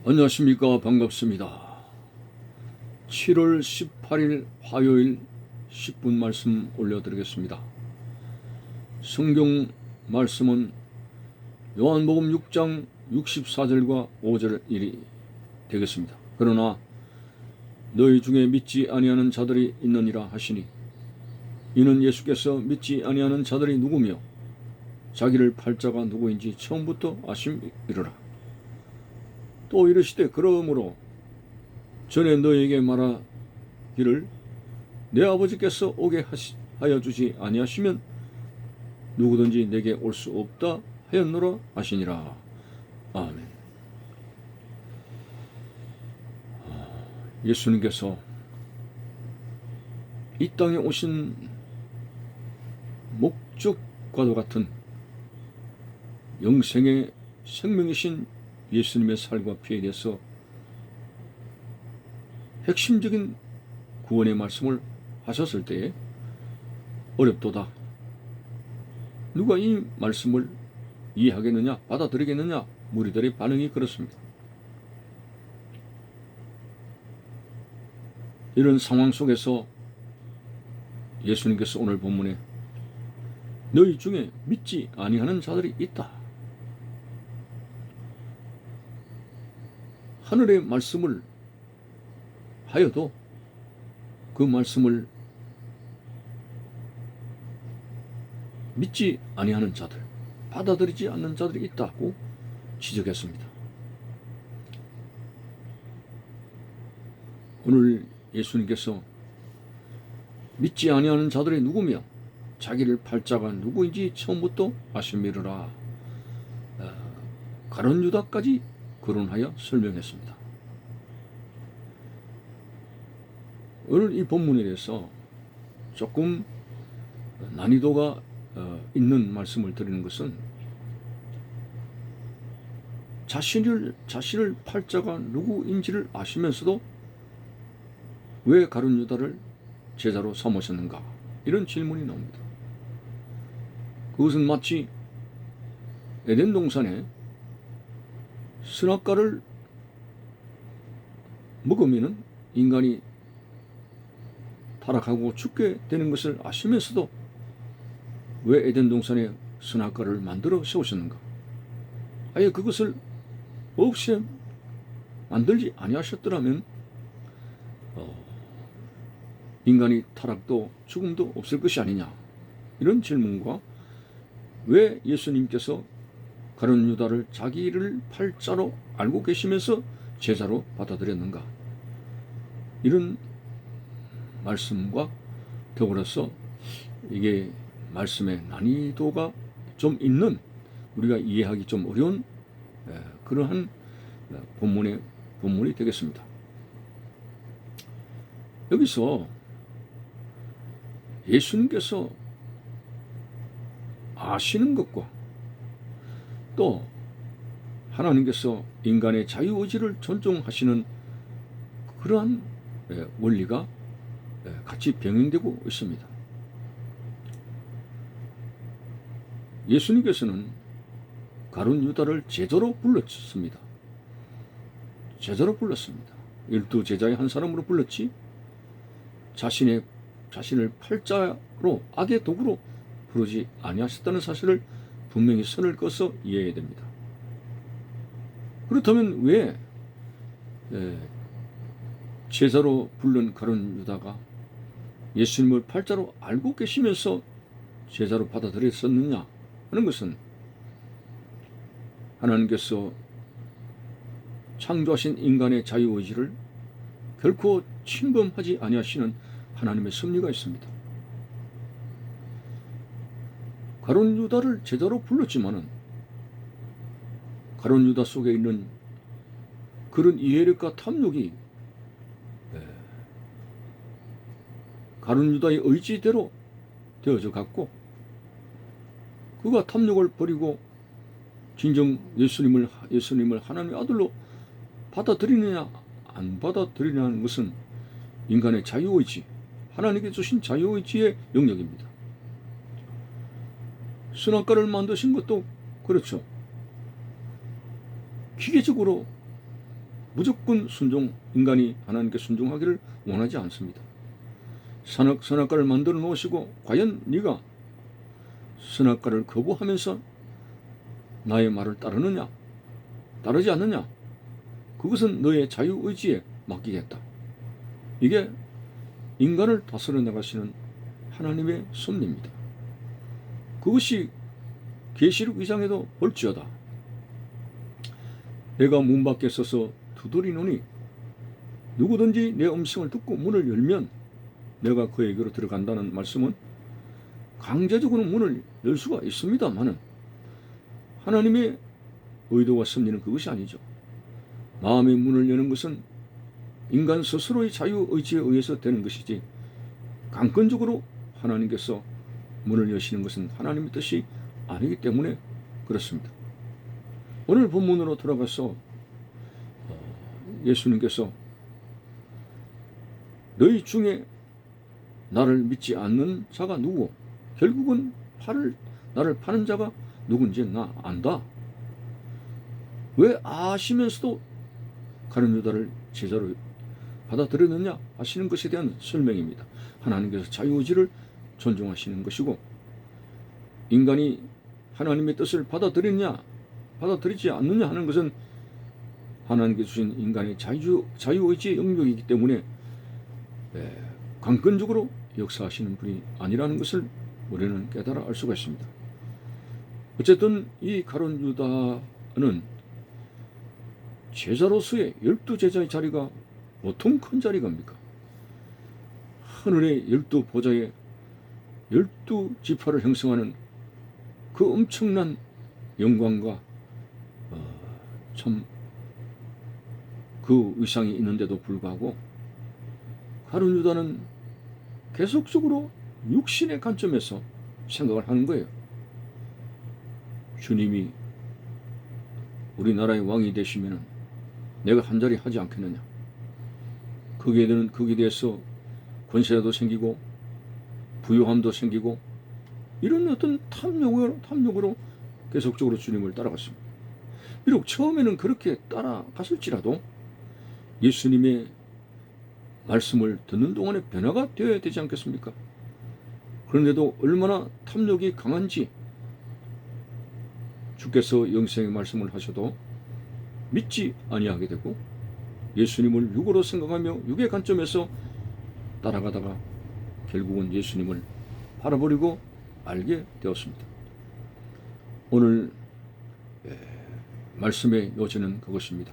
안녕하십니까. 반갑습니다. 7월 18일 화요일 10분 말씀 올려드리겠습니다. 성경 말씀은 요한복음 6장 64절과 5절이 되겠습니다. 그러나 너희 중에 믿지 아니하는 자들이 있느니라 하시니, 이는 예수께서 믿지 아니하는 자들이 누구며 자기를 팔자가 누구인지 처음부터 아심이르라. 또 이르시되, 그러므로 전에 너에게 말하기를 내 아버지께서 오게 하여 주지 아니하시면 누구든지 내게 올 수 없다 하였노라 하시니라. 아멘. 예수님께서 이 땅에 오신 목적과도 같은 영생의 생명이신 예수님의 살과 피에 대해서 핵심적인 구원의 말씀을 하셨을 때에 어렵도다. 누가 이 말씀을 이해하겠느냐, 받아들이겠느냐, 무리들의 반응이 그렇습니다. 이런 상황 속에서 예수님께서 오늘 본문에 너희 중에 믿지 아니하는 자들이 있다. 하늘의 말씀을 하여도 그 말씀을 믿지 아니하는 자들, 받아들이지 않는 자들이 있다고 지적했습니다. 오늘 예수님께서 믿지 아니하는 자들이 누구며 자기를 팔자가 누구인지 처음부터 아심이르라, 가룟 유다까지 거론하여 설명했습니다. 오늘 이 본문에 대해서 조금 난이도가 있는 말씀을 드리는 것은, 자신을 팔자가 누구인지를 아시면서도 왜 가룟 유다를 제자로 삼으셨는가, 이런 질문이 나옵니다. 그것은 마치 에덴 동산에 선악과를 먹으면 인간이 타락하고 죽게 되는 것을 아시면서도 왜 에덴 동산에 선악과를 만들어 세우셨는가? 아예 그것을 없이 만들지 아니하셨더라면 인간이 타락도 죽음도 없을 것이 아니냐, 이런 질문과 왜 예수님께서 가룟 유다를 자기를 팔자로 알고 계시면서 제자로 받아들였는가, 이런 말씀과 더불어서 이게 말씀의 난이도가 좀 있는, 우리가 이해하기 좀 어려운 그러한 본문이 되겠습니다. 여기서 예수님께서 아시는 것과 또 하나님께서 인간의 자유의지를 존중하시는 그러한 원리가 같이 병행되고 있습니다. 예수님께서는 가룟 유다를 제자로 불렀습니다. 제자로 불렀습니다. 12 제자의 한 사람으로 불렀지, 자신을 팔자로, 악의 도구로 부르지 아니하셨다는 사실을 분명히 선을 그어서 이해해야 됩니다. 그렇다면 왜 제자로 부른 가룟 유다가 예수님을 팔자로 알고 계시면서 제자로 받아들였었느냐 하는 것은, 하나님께서 창조하신 인간의 자유의지를 결코 침범하지 아니하시는 하나님의 섭리가 있습니다. 가룟 유다를 제자로 불렀지만은 가룟 유다 속에 있는 그런 이해력과 탐욕이 가룟 유다의 의지대로 되어져 갔고, 그가 탐욕을 버리고 진정 예수님을 하나님의 아들로 받아들이느냐 안 받아들이느냐는 것은 인간의 자유의지, 하나님께 주신 자유의지의 영역입니다. 선악과를 만드신 것도 그렇죠. 기계적으로 무조건 인간이 하나님께 순종하기를 원하지 않습니다. 선악과를 만들어 놓으시고 과연 네가 선악과를 거부하면서 나의 말을 따르느냐 따르지 않느냐, 그것은 너의 자유의지에 맡기겠다. 이게 인간을 다스려 나가시는 하나님의 섭리입니다. 그것이 계시록 2장에도 볼지어다. 내가 문 밖에 서서 두드리노니 누구든지 내 음성을 듣고 문을 열면 내가 그에게로 들어간다는 말씀은 강제적으로 문을 열 수가 있습니다만은 하나님의 의도와 섭리는 그것이 아니죠. 마음의 문을 여는 것은 인간 스스로의 자유의지에 의해서 되는 것이지 강권적으로 하나님께서 문을 여시는 것은 하나님의 뜻이 아니기 때문에 그렇습니다. 오늘 본문으로 돌아가서 예수님께서 너희 중에 나를 믿지 않는 자가 누구? 결국은 나를 파는 자가 누군지 나 안다. 왜 아시면서도 가룟 유다를 제자로 받아들였느냐 하시는 것에 대한 설명입니다. 하나님께서 자유의지를 존중하시는 것이고 인간이 하나님의 뜻을 받아들이느냐 받아들이지 않느냐 하는 것은 하나님께 주신 인간의 자유의지의 영역이기 때문에 강권적으로 역사하시는 분이 아니라는 것을 우리는 깨달아 알 수가 있습니다. 어쨌든 이 가룟 유다는 제자로서의 12제자의 자리가 보통 큰 자리가입니까? 하늘의 12보좌에 12지파를 형성하는 그 엄청난 영광과 참 그 의상이 있는데도 불구하고 가룟 유다는 계속적으로 육신의 관점에서 생각을 하는 거예요. 주님이 우리나라의 왕이 되시면 내가 한 자리 하지 않겠느냐. 거기에 대해서 권세도 생기고 부유함도 생기고 이런 어떤 탐욕으로 계속적으로 주님을 따라갔습니다. 비록 처음에는 그렇게 따라갔을지라도 예수님의 말씀을 듣는 동안에 변화가 되어야 되지 않겠습니까? 그런데도 얼마나 탐욕이 강한지 주께서 영생의 말씀을 하셔도 믿지 아니하게 되고 예수님을 육으로 생각하며 육의 관점에서 따라가다가 결국은 예수님을 바라버리고 알게 되었습니다. 오늘 말씀의 요지는 그것입니다.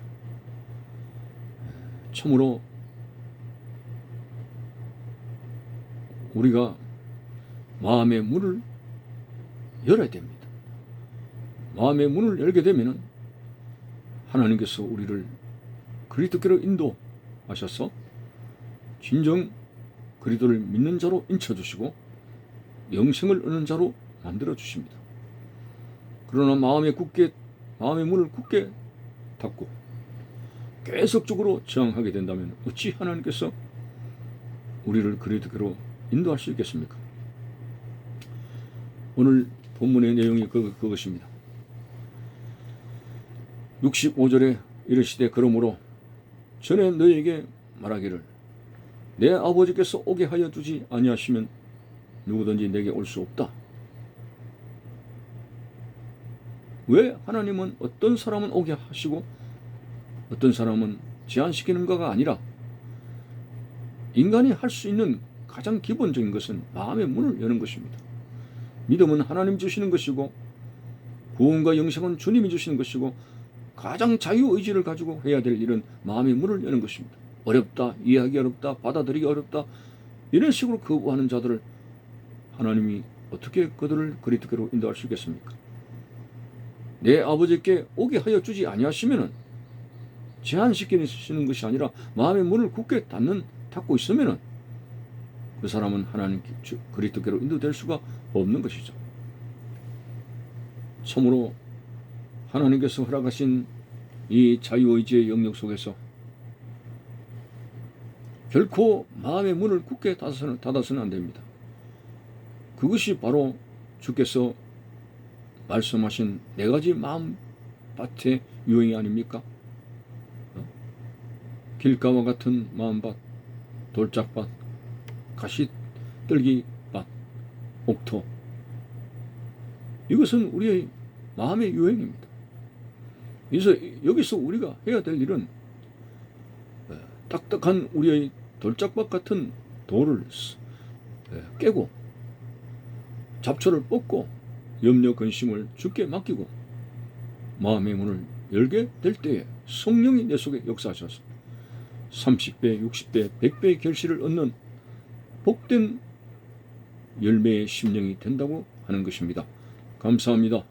참으로 우리가 마음의 문을 열어야 됩니다. 마음의 문을 열게 되면 하나님께서 우리를 그리스도께로 인도하셔서 진정 그리스도를 믿는 자로 인쳐주시고 영생을 얻는 자로 만들어 주십니다. 그러나 마음의 문을 굳게 닫고 계속적으로 저항하게 된다면 어찌 하나님께서 우리를 그리스도께로 인도할 수 있겠습니까? 오늘 본문의 내용이 그것입니다. 65절에 이르시되 그러므로 전에 너희에게 말하기를 내 아버지께서 오게 하여 주지 아니하시면 누구든지 내게 올 수 없다. 왜 하나님은 어떤 사람은 오게 하시고 어떤 사람은 제한시키는가가 아니라 인간이 할 수 있는 가장 기본적인 것은 마음의 문을 여는 것입니다. 믿음은 하나님 주시는 것이고 구원과 영생은 주님이 주시는 것이고 가장 자유의지를 가지고 해야 될 일은 마음의 문을 여는 것입니다. 어렵다, 이해하기 어렵다, 받아들이기 어렵다 이런 식으로 거부하는 자들을 하나님이 어떻게 그들을 그리스도께로 인도할 수 있겠습니까? 내 아버지께 오게 하여 주지 아니하시면은 제한시키시는 것이 아니라 마음의 문을 굳게 닫고 있으면은 그 사람은 하나님 그리스도께로 인도될 수가 없는 것이죠. 참으로 하나님께서 허락하신 이 자유의지의 영역 속에서 결코 마음의 문을 굳게 닫아서는 안 됩니다. 그것이 바로 주께서 말씀하신 4가지 마음밭의 유형이 아닙니까? 길가와 같은 마음밭, 돌짝밭, 가시떨기밭, 옥토. 이것은 우리의 마음의 유행입니다. 그래서 여기서 우리가 해야 될 일은 딱딱한 우리의 돌짝밭 같은 돌을 깨고 잡초를 뽑고 염려 근심을 주께 맡기고 마음의 문을 열게 될 때에 성령이 내 속에 역사하셔서 30배, 60배, 100배의 결실을 얻는 복된 열매의 심령이 된다고 하는 것입니다. 감사합니다.